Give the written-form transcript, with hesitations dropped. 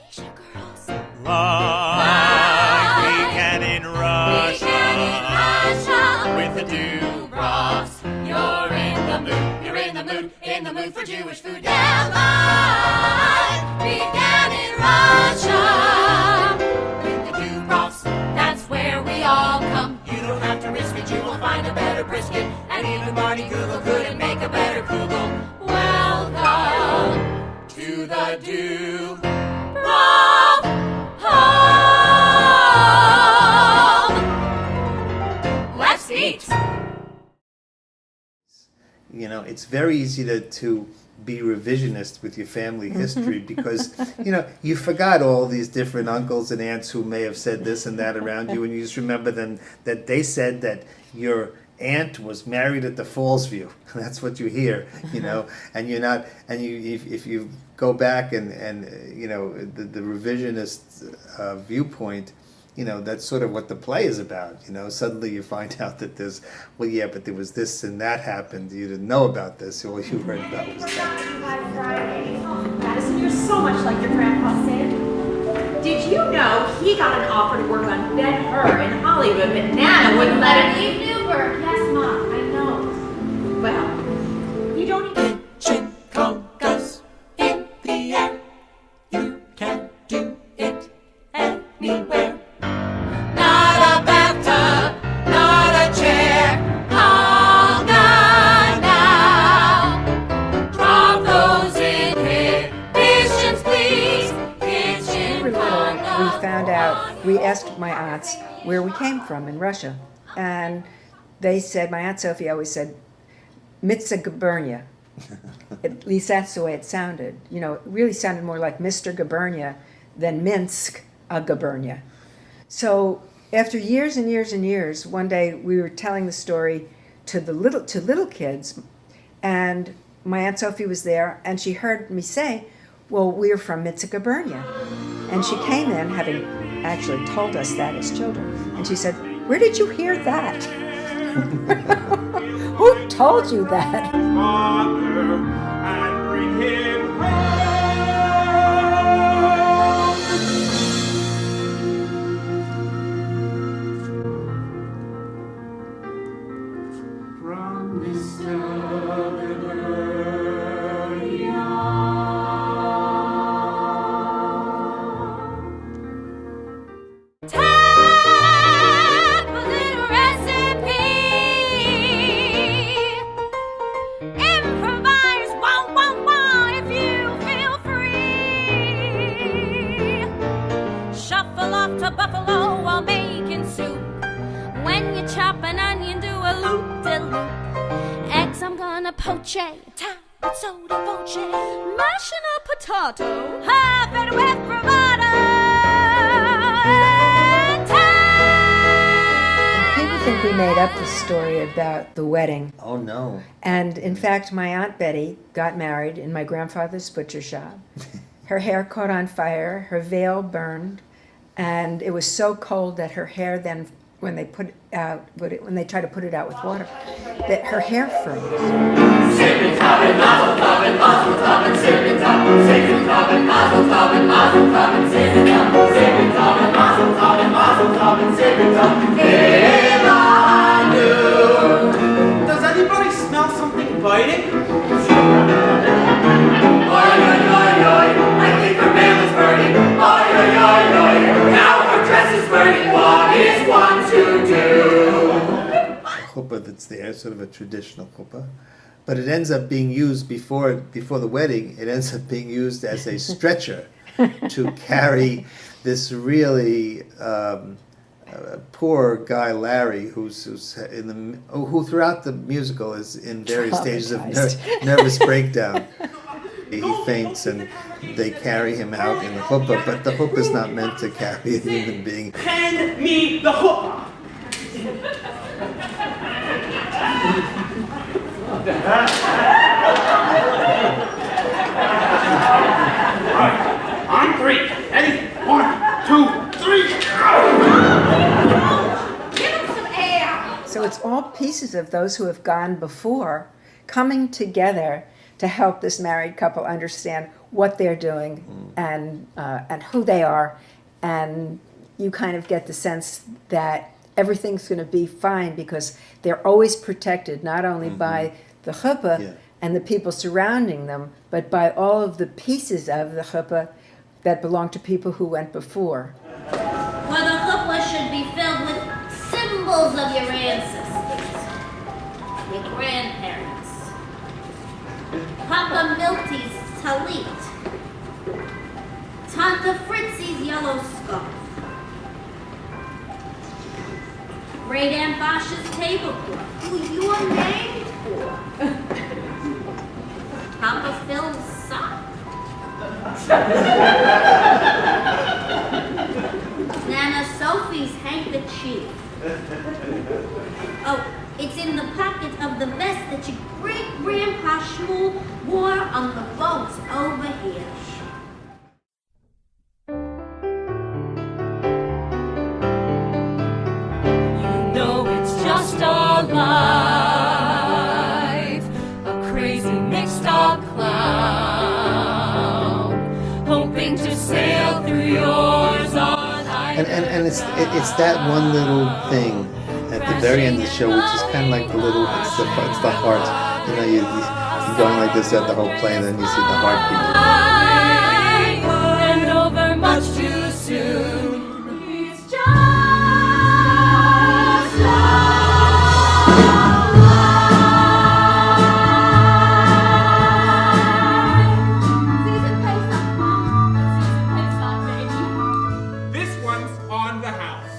Like weekend in Russia. With the Dubrovs. You're in the mood, you're in the mood for Jewish food. Yeah, like weekend in Russia. With the Dubrovs, that's where we all come. You don't have to risk it, you will find a better brisket. And even Barney Google couldn't make a better kugel. Welcome to the Dubrov home. Let's eat. You know, it's very easy to be revisionist with your family history because, you know, you forgot all these different uncles and aunts who may have said this and that around you, and you just remember them that they said that your aunt was married at the Falls View. That's what you hear, you know, and you're not, and if you go back and you know, the revisionist viewpoint, you know, that's sort of what the play is about. You know, suddenly you find out that there's, well, yeah, but there was this and that happened. You didn't know about this. All you heard about was that. Madison, you're so much like your grandpa Sid. Did you know he got an offer to work on Ben-Hur in Hollywood, but Nana wouldn't let him? Eve Newberg. Yes, Mom, I know. Well, you don't even... Chin congas in the air. You can do it anywhere. Not a bathtub, not a chair. Conga now. Drop those inhibitions, please. Kitchen We were little, conga. we found out, we asked my aunts where we came from in Russia. And they said, my Aunt Sophie always said, Mitsa Gubernia. At least that's the way it sounded. You know, it really sounded more like Mr. Gubernia than Minsk, a Gubernia. So after years and years and years, one day we were telling the story to little kids, and my Aunt Sophie was there, and she heard me say, well, we're from Mitsa Gubernia. And she came in, having actually told us that as children, and she said, where did you hear that? Who told you that? Father, and bring him home. From Mr. Tap a little recipe. Improvise, wah, wah, wah, if you feel free. Shuffle off to Buffalo while making soup. When you chop an onion, do a loop-de-loop. Eggs I'm gonna poach, tap with soda voce. Mashing a potato, half it with bravado. People think we made up the story about the wedding. Oh, no. And in fact, my Aunt Betty got married in my grandfather's butcher shop. Her hair caught on fire, her veil burned, and it was so cold that her hair then, when they tried to put it out with water, that her hair froze. Does anybody smell something biting? I think her mail is burning. Now her dress is burning. What is one to do? Chuppah that's there, sort of a traditional chuppah. But it ends up being used before the wedding, it ends up being used as a stretcher to carry this really poor guy Larry, who throughout the musical is in various stages of nervous breakdown. He faints and they carry him out in the chuppah, but the chuppah is not meant to carry a human being. Hand me the hook. Right. On three. Ready? 1, 2, 3. Give him some air. So it's all pieces of those who have gone before coming together to help this married couple understand what they're doing and who they are, and you kind of get the sense that everything's going to be fine because they're always protected not only by the chuppah Yeah. and the people surrounding them, but by all of the pieces of the chuppah that belong to people who went before. Well, the chuppah should be filled with symbols of your ancestors, your grandparents, Papa Milty's talit, Tante Fritzy's yellow scarf, Great Aunt Basha's tablecloth, who you're named for, Papa Phil's sock, Nana Sophie's handkerchief. Oh, it's in the pocket of the vest that your great-grandpa Shmuel wore on the boats over here. You know it's just a life, a crazy mixed-up clown, hoping to sail through yours on ice. And it's that one little thing at the very end of the show, which is kind of like the little, it's the heart. You know, you're going like this at the whole play, and then you see the heartbeat. And over much too soon. It's just This one's on the house.